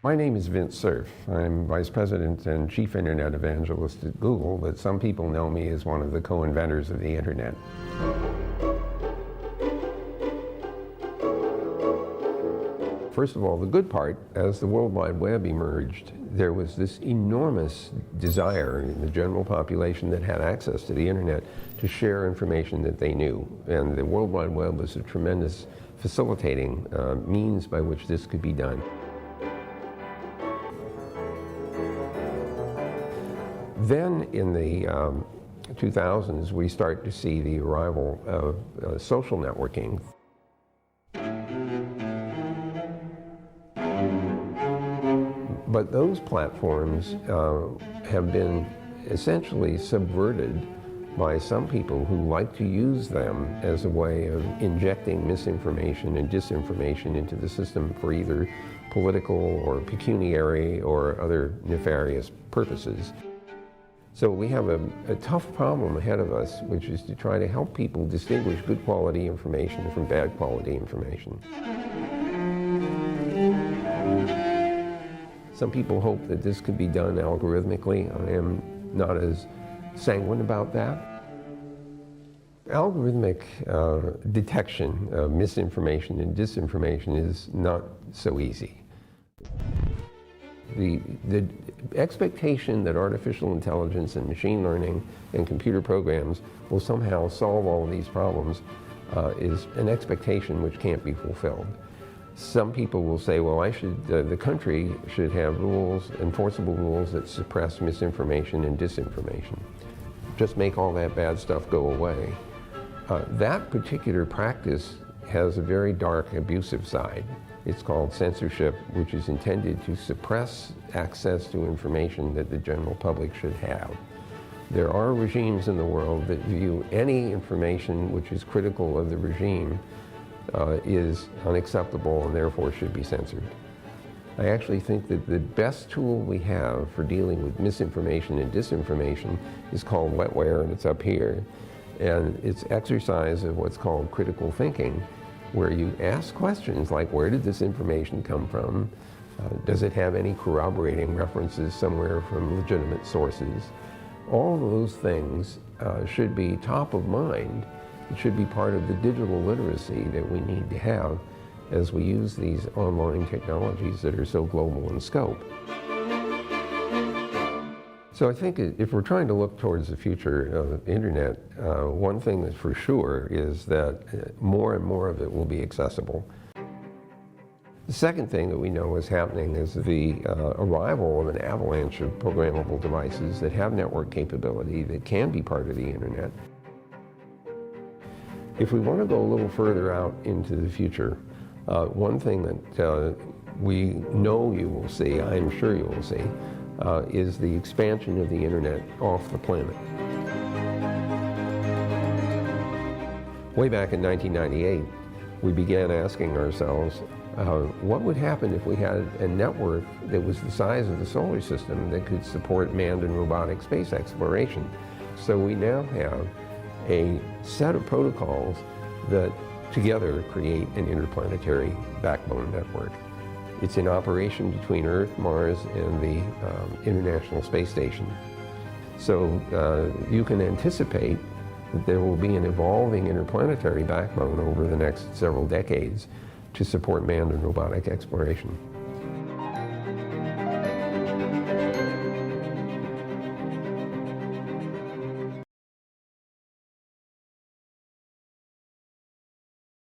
My name is Vint Cerf. I'm Vice President and Chief Internet Evangelist at Google, but some people know me as one of the co-inventors of the Internet. First of all, the good part, as the World Wide Web emerged, there was this enormous desire in the general population that had access to the Internet to share information that they knew. And the World Wide Web was a tremendous facilitating means by which this could be done. Then in the 2000s, we start to see the arrival of social networking. But those platforms have been essentially subverted by some people who like to use them as a way of injecting misinformation and disinformation into the system for either political or pecuniary or other nefarious purposes. So we have a tough problem ahead of us, which is to try to help people distinguish good quality information from bad quality information. Some people hope that this could be done algorithmically. I am not as sanguine about that. Algorithmic detection of misinformation and disinformation is not so easy. The expectation that artificial intelligence and machine learning and computer programs will somehow solve all of these problems is an expectation which can't be fulfilled. Some people will say, well, the country should have rules, enforceable rules that suppress misinformation and disinformation. Just make all that bad stuff go away. That particular practice has a very dark, abusive side. It's called censorship, which is intended to suppress access to information that the general public should have. There are regimes in the world that view any information which is critical of the regime is unacceptable and therefore should be censored. I actually think that the best tool we have for dealing with misinformation and disinformation is called wetware, and it's up here. And it's exercise of what's called critical thinking, where you ask questions like, where did this information come from? Does it have any corroborating references somewhere from legitimate sources? All of those things should be top of mind. It should be part of the digital literacy that we need to have as we use these online technologies that are so global in scope. So I think if we're trying to look towards the future of the Internet, one thing that's for sure is that more and more of it will be accessible. The second thing that we know is happening is the arrival of an avalanche of programmable devices that have network capability that can be part of the Internet. If we want to go a little further out into the future, one thing that we know you will see, I'm sure you will see, is the expansion of the Internet off the planet. Way back in 1998, we began asking ourselves, what would happen if we had a network that was the size of the solar system that could support manned and robotic space exploration? So we now have a set of protocols that together create an interplanetary backbone network. It's in operation between Earth, Mars, and the International Space Station. So you can anticipate that there will be an evolving interplanetary backbone over the next several decades to support manned and robotic exploration.